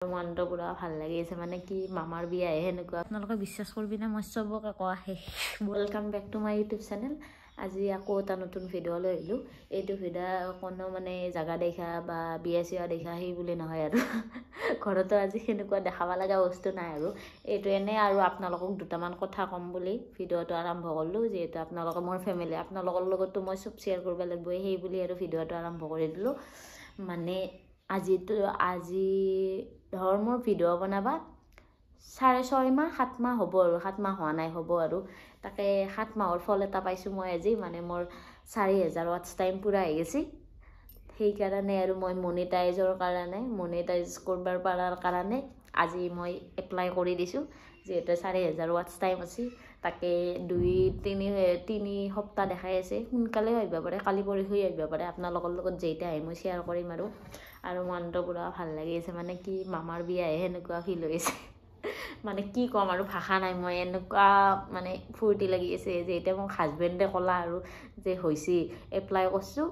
মনটো পুৰা ভাল লাগি আছে মানে কি মামাৰ বিয়াহে হেনেকুৱা আপোনালোকে বিশ্বাস কৰিবি না মই চবকে কোৱা welcome back to my YouTube channel আজি আকৌ এটা নতুন ভিডিঅ' লৈ আহিলো এইটো ভিডিঅ' কোনো মানে জায়গা দেখা বা বিয়া চিয়া দেখা সেই বুলি নহয় আৰু ঘৰতো আজি হেনেকুৱা দেখাব লগা বস্তু নাই আৰু এইটো এনে আৰু আপোনালোকক দুটামান কথা কম বুলি ভিডিঅ'টো আৰম্ভ কৰিলো যেহেতু আপোনালোকে মোৰ ফেমিলি আপোনালোকৰ লগতো মই সব শেয়াৰ কৰিব লাগিব সেই বুলি আৰু ভিডিঅ'টো আৰম্ভ কৰি দিলো মানে আজি ধৰ মোৰ ভিডিঅ' বনাবা 6.5 মাহ 7 মাহ হ'ব আৰু 7 মাহ হোৱা নাই হ'ব আৰু তাকে 7 মাহৰ ফল এটা পাইছো মই আজি মানে মোৰ 4000 ওয়াটছ টাইম পুৰা হৈ গৈছে সেই কাৰণে আৰু মই মনিটাইজৰ কাৰণে মনিটাইজ কৰবাৰ পাৰাৰ কাৰণে আজি মই এপ্লাই কৰি দিছো যেহেতু 4000 ওয়াটছ টাইম আছে তাকে 2-3 সপ্তাহ দেখাই আছে সোনকালে হইব পাৰে কালি পৰহি হইব পাৰে আপোনালোকৰ লগত যেইটা আহে মই শেয়াৰ কৰিম আৰু মনটো পুৰা ভাল লাগি আছে মানে কি মামাৰ বিয়াহে হেনেকুৱা ফিল হৈছে মানে কি কম আৰু ভাষা নাই মই এনেকুৱা মানে ফুৰ্তি লাগি আছে যে এটা মোক হাজবেণ্ডে কলা আৰু যে হৈছি এপ্লাই কৰছো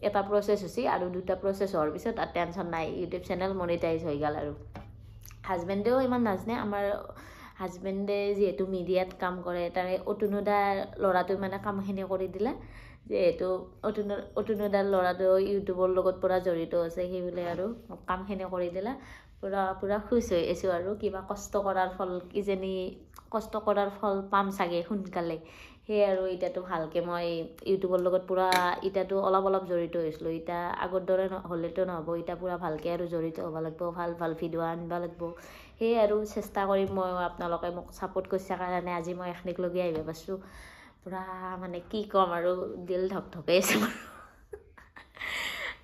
এটা প্ৰসেস হৈছে আৰু দুটা প্ৰসেস হোৱাৰ পিছত আৰ টেনশন নাই ইউটিউব চেনেল মনিটাইজ হৈ গল আৰু হাজবেণ্ডেও ইমান নাজনে আমাৰ হাজবেণ্ডে যেহেতু মিডিয়াত কাম কৰে তাৰে অতুনুদাৰ ল'ৰাটো মানে কামখিনি কৰি দিলে যেহেতু অতুনুদাৰ ল'ৰাটো ইউটিউবৰ লগত পুৰা জড়িত আছে সেইবুলি আৰু কামখিনি কৰি দিলে পুৰা খুশ হৈ আছো আৰু কিবা কষ্ট কৰাৰ ফল কিজেনি কষ্ট কৰাৰ ফল পাম চাগে সোনকালে হে আৰু ইটাটো ভালকে মই ইউটিউবৰ লগত পুৰা ইটাটো অলপ জড়িত হৈছিলো ইটা আগৰ দৰে হলেতো নহব ইটা পুৰা ভালকে আৰু জড়িত হ'ব লাগিব ভাল ভিডিঅ' আনবা লাগিব হে আৰু চেষ্টা কৰিম মই আপোনালোকে মোক সাপোৰ্ট কৰিছা কাৰণে আজি মই এখনিক লগি আহিব পাৰছো পুৰা মানে কি কম আৰু দিল ধকধকাই আছে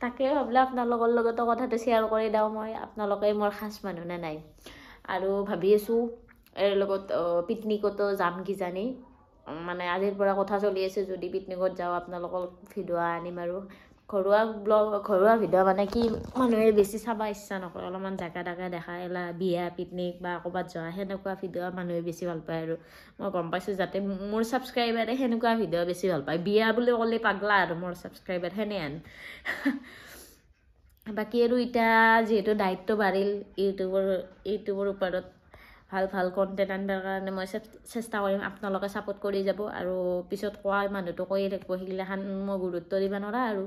তাকে ভাবলা আপোনালোকৰ লগত কথাটো শেয়াৰ কৰি দাও মই আপোনালোকে মোৰ খাস মানুহ না নাই আৰু ভাবি আছো এৰ লগত পিকনিকতো যাম কি জানি মানে আজিৰ পৰা কথা চলি আছে যদি পিকনিকত যাও আপোনালোকৰ ভিডিঅ' আনিম আৰু ঘৰুৱা ভিডিঅ' মানে কি মানুহে বেছি চাবা ইচ্ছা নকৰে অলপমান জাগা দেখা এলা বিয়া পিকনিক বা ক'বাত যোৱা হেনেকুৱা ভিডিঅ' মানুহে বেছি ভাল পায় আৰু মই গম পাইছো যাতে মোৰ সাবস্ক্ৰাইবাৰে হেনেকুৱা ভিডিঅ' বেছি ভাল পায় বিয়া বুলি ক'লে পাগলা আৰু মোৰ সাবস্ক্ৰাইবাৰ হেনেন বাকি আৰু ইটা যেহেতু দায়িত্ব বাঢ়িল ইউটিউবৰ ওপৰত ভাল কন্টেন্ট আনবাৰ কাৰণে মই চেষ্টা কৰিম আপোনালোকে সাপোৰ্ট কৰি যাব আৰু পিছত কোৱা মানুহটো কৈয়ে থাকিব হিগিলাখান মই গুৰুত্ব দিবা নৰা আৰু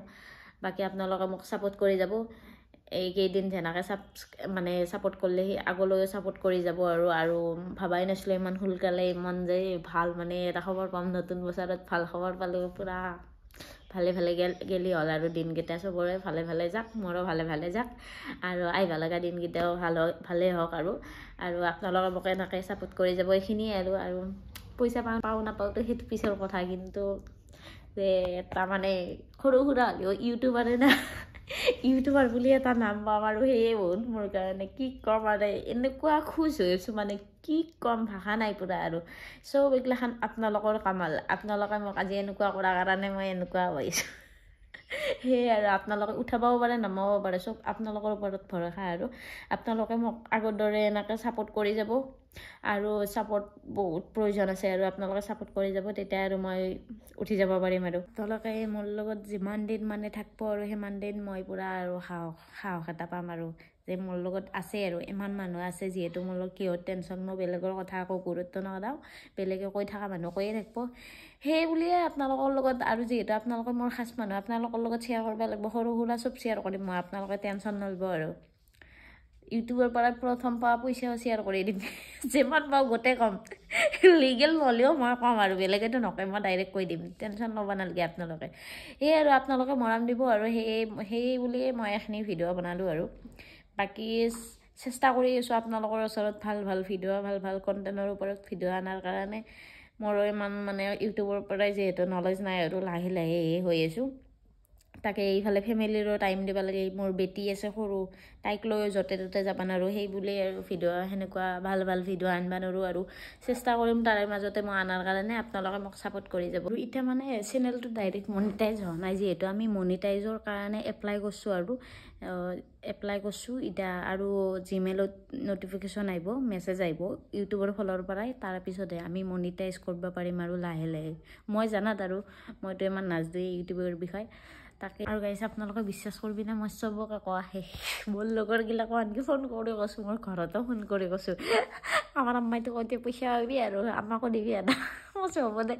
বাকি আপোনালোকে মোক সাপোৰ্ট কৰি যাব এই কেইদিন যেনাকে মানে সাপোৰ্ট কৰলে আগলৈও সাপোৰ্ট কৰি যাব আৰু ভাবাই নাছিলো ইমান সোনকালে ইমান যে ভাল মানে এটা খবৰ পাম নতুন বছৰত ভাল খবৰ পালো পুৰা ভালে গেলি হল আৰু দিনকেইটা সবৰে ভালে যাক মোৰো ভালে যাক আৰু আইবা লগা দিনকেইটাও ভালে হওক আৰু আপোনালোকে মোক এনেকে সাপোৰ্ট কৰি যাব এইখিনি আৰু পইচা পাও নাপাও তো সেইটো পিছৰ কথা কিন্তু যে এটা মানে সৰু সুৰা হলেও ইউটিউবাৰে না ইউটিউবাৰ বুলি এটা নাম পাম আৰু সেয়ে বহুত মোৰ কাৰণে কি কম আৰু এনেকুৱা খুশ হৈ আছো মানে কি কম ভাষা নাই পুৰা আৰু সব এইগিলাখান আপোনালোকৰ কামাল আপোনালোকে মোক আজি এনেকুৱা কৰাৰ কাৰণে মই এনেকুৱা হৈছো হে আৰু আপোনালোকে উঠাবও পাৰে নামাবও পাৰে সব আপোনালোকৰ ওপৰত ভৰসা আৰু আপোনালোকে মোক আগৰ দৰে এনেকৈ সাপোৰ্ট কৰি যাব আৰু সাপোৰ্ট বহুত প্ৰয়োজন আছে আৰু আপোনালোকে সাপোৰ্ট কৰি যাব তেতিয়া আৰু মই উঠি যাব পাৰিম আৰু আপোনালোকে মোৰ লগত যিমান দিন মানে থাকব আৰু সিমান দিন মই পুৰা আৰু সাহস এটা পাম আৰু যে মোৰ লগত আছে আৰু ইমান মানুহ আছে যেহেতু মোৰ লগত কিহৰ টেনশন মই বেলেগৰ কথা আকৌ গুৰুত্ব নদাও বেলেগে কৈ থকা মানুহ কৈয়ে থাকিব সেই বুলিয়ে আপোনালোকৰ লগত আৰু যেহেতু আপোনালোকে মোৰ খাস মানুহ আপোনালোকৰ লগত শ্বেয়াৰ কৰিব লাগিব সৰু সুৰা সব শ্বেয়াৰ কৰিম মই আপোনালোকে টেনশন নলব আৰু ইউটিউবৰ পৰা প্ৰথম পা পইচাও শ্বেয়াৰ কৰি দিম যেমান পাও গোটেই কম লিগেল নহলেও মই কম আৰু বেলেগেতো নকয় মই ডাইৰেক্ট কৈ দিম টেনশন ল'ব নালাগে আপোনালোকে এই আৰু আপোনালোকে মৰম দিব আৰু সেই বুলিয়ে মই এখনি ভিডিঅ' বনালো আৰু বাকি চেষ্টা কৰি আছো আপোনালোকৰ ওচৰত ভাল ভিডিঅ' ভাল কন্টেন্টৰ ওপৰত ভিডিঅ' আনাৰ কাৰণে মোৰ ইমান মানে ইউটিউবৰ পৰাই যেহেতু নলেজ নাই আৰু লাহে হৈ আছো তাকে এইফালে ফেমিলিৰো টাইম দিব লাগে মোৰ বেটি আছে সৰু তাইক লৈ যতে ততে যাব নোৱাৰো সেই বুলি আৰু ভিডিঅ' হেনেকুৱা ভাল ভিডিঅ' আনবা নোৱাৰো আৰু চেষ্টা কৰিম তাৰে মাজতে মই আনাৰ কাৰণে আপোনালোকে মোক সাপোৰ্ট কৰি যাব ইটা মানে চেনেলটো ডাইৰেক্ট মনিটাইজ হোৱা নাই যেহেতু আমি মনিটাইজৰ কাৰণে এপ্লাই কৰছো ইটা আৰু জিমেইলত নটিফিকেশন আহিব মেছেজ আহিব ইউটিউবৰ ফলৰ পৰাই তাৰ পিছতে আমি মনিটাইজ কৰিব পাৰিম আৰু লাহে মই জানাত আৰু মইতো ইমান নাজনো ইউটিউবৰ বিষয় তাকে আৰু গাইছ আপোনালোকে বিশ্বাস কৰিবি না মই চবকে কোৱা শেষ মোৰ লগৰগিলাকো আনকি ফোন কৰি কৈছোঁ মোৰ ঘৰতো ফোন কৰি কৈছোঁ আমাৰ আম্মাইতো কওঁতে পইচা পাবি আৰু আমাকো দিবি এটা মই হ'ব দে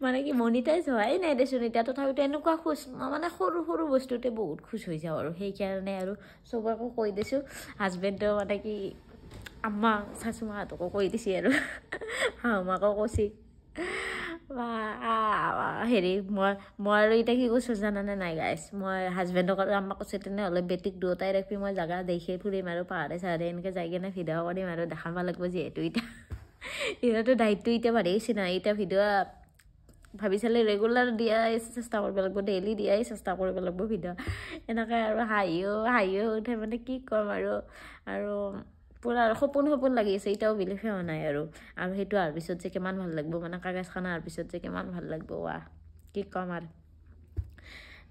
মানে কি মনিটাইজ হোৱাই নাই দেচোন এতিয়া তথাপিতো এনেকুৱা খুচ মই মানে সৰু সৰু বস্তুতে বহুত খুচ হৈ যাওঁ আৰু সেইকাৰণে আৰু চবকো কৈ দিছোঁ হাজবেণ্ডেও মানে কি আম্মা চাচুমাহঁতকো কৈ দিছে আৰু শাহুমাকো কৈছে হেৰি মই আৰু এতিয়া কি কৈছোঁ জানানে নাই গাইছ মই হাজবেণ্ডক আৰু আম্মাক কৈছোঁ তেনেহ'লে বেটিক দুয়োটাই ৰাখি মই জাগা দেখি ফুৰিম আৰু পাহাৰে চাহাৰে এনেকৈ যাই কিনে ভিডিঅ' কৰিম আৰু দেখাব লাগিব যিহেতু এতিয়া ইহঁতো দায়িত্ব এতিয়া বাঢ়ি গৈছে না এতিয়া ভিডিঅ' ভাবি চালে ৰেগুলাৰ দিয়াই চেষ্টা কৰিব লাগিব ডেইলি দিয়াই চেষ্টা কৰিব লাগিব ভিডিঅ' এনেকৈ আৰু হাঁহিও উঠে মানে কি ক'ম আৰু পুৰা আৰু সপোন লাগি আছে এতিয়াও বিলিফে হোৱা নাই আৰু সেইটো অহাৰ পিছত যে কিমান ভাল লাগিব মানে কাগজ খানা অহাৰ পিছত যে কিমান ভাল লাগিব কি ক'ম আৰু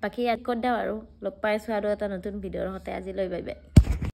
বাকী ইয়াত ক'ত দিওঁ আৰু লগ পাইছোঁ আৰু এটা নতুন ভিডিঅ'ৰ সৈতে আজিলৈ বাই বাই